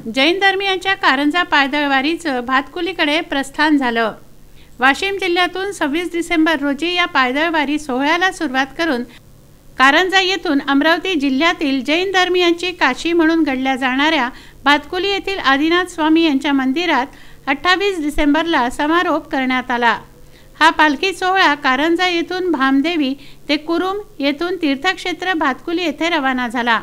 जैन धर्मीयांच्या कारंजा पायदळवारीचं भातकुलीकडे प्रस्थान झालं। वाशिम जिल्ह्यातून 26 डिसेंबर रोजी या पायदळवारी सोहळ्याला सुरुवात करून कारंजा येथून अमरावती जिल्ह्यातील जैन धर्मीयांची काशी म्हणून गणल्या जाणाऱ्या भातकुली येथील आदिनाथ स्वामी यांच्या मंदिरात 28 डिसेंबरला समारोप करण्यात आला। हा पालखी सोहळा कारंजा येथून भामदेवी ते कुरुम येथून तीर्थक्षेत्र भातकुली येथे रवाना झाला।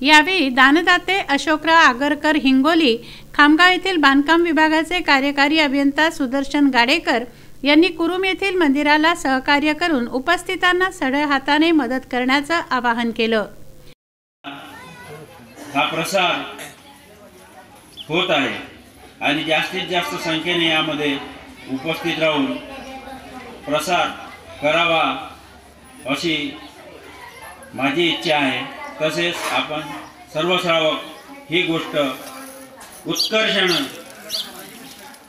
यावेळी दानदाते अशोकराव आगरकर हिंगोली, खामगाव येथील बांधकाम विभागाचे कार्यकारी अभियंता सुदर्शन गाडेकर यांनी कुरुम येथील मंदिराला सहकार्य करून उपस्थितांना सढळ हाताने मदत करण्याचं आवाहन केलं। हा प्रसार होत आहे आणि जास्तीत जास्त संख्येने यामध्ये उपस्थित राहून प्रसार करावा अशी माझी इच्छा आहे। तसेच आपण सर्व श्रावक ही गोष्ट उत्कर्षाने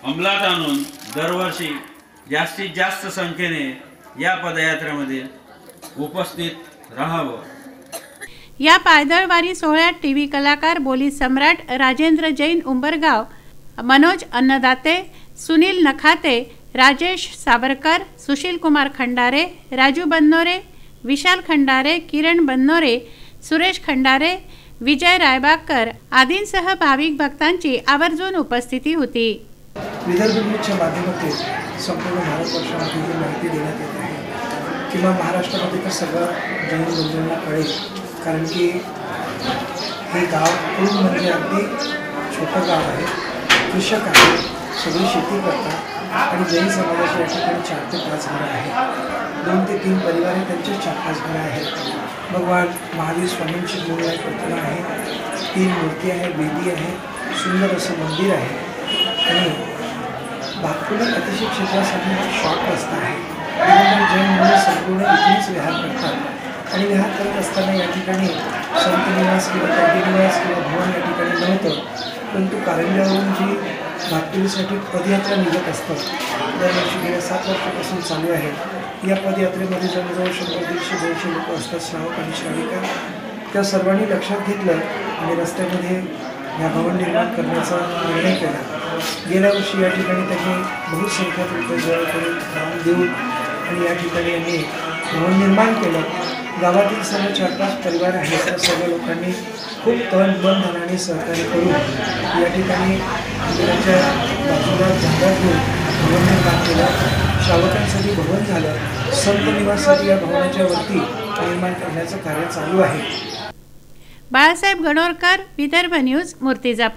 अंमलात आणून दरवर्षी जास्तीत जास्त संख्येने या पदयात्रेमध्ये उपस्थित राहावं। या पायदळवारी सोहळ्यात टीव्ही कलाकार बोली सम्राट राजेंद्र जैन उंबरगाव, मनोज अन्नदाते, सुनील नखाते, राजेश सावरकर, सुशील कुमार खंडारे, राजू बन्नोरे, विशाल खंडारे, किरण बन्नोरे, सुरेश खंडारे, विजय रायबाकर आदींसह भाविक भक्तांची आवर्जून उपस्थिती होती। विदर्भ न्यूजच्या माध्यमातून संपूर्ण भारतवर्षामध्ये ही माहिती देण्यात येत आहे किंवा महाराष्ट्रामध्ये तर सगळं जैन बंधूंना कळेल, कारण की हे गाव कुरुम म्हणजे अगदी छोटं गाव आहे, कृषक आहे, सगळी शेती करतात आणि जैन समाजाची या ठिकाणी 4 ते 5 घरं आहेत, 2 ते 3 परिवार आहेत, त्यांचे 4-5 घरं आहेत। भगवान महावीर स्वामींची मूळ प्रतिमा आहे, 3 मूर्ती आहे, वेदी आहे, सुंदर असं मंदिर आहे आणि भातकुली अतिशय क्षेत्रासाठी शॉर्ट रस्ता आहे। जैन मुले संपूर्ण इथेच विहार करतात आणि विहार करत असताना या ठिकाणी संत निवास किंवा कॅटी निवास किंवा भवन या ठिकाणी नव्हतं, परंतु कारंजावरून जी भातकुलीसाठी पदयात्रा निघत असतात, दरवर्षी गेल्या 7 वर्षापासून चालू आहे। या पदयात्रेमध्ये जवळजवळ 100-150-200 लोक असतात, श्रावक आणि श्राविका। त्या सर्वांनी लक्षात घेतलं आणि रस्त्यामध्ये या भवन निर्माण करण्याचा निर्णय केला। गेल्या वर्षी या ठिकाणी त्यांनी बहुसंख्यात रुपये जवळ करून दान देऊन आणि या ठिकाणी यांनी भवन निर्माण केलं। गावातील सर्व 4-5 परिवार आहेत, त्या सर्व लोकांनी खूप तन मन धनाने सहकार्य करून या ठिकाणी मंदिराच्या बाजूला जागा घेऊन भवन निर्माण केलं। श्रावकांसाठी भवन झालं, संत निवाससाठी या भवनाच्या वरती निर्माण करण्याचं कार्य चालू आहे। बाळासाहेब गणोरकर, विदर्भ न्यूज, मूर्तिजापूर।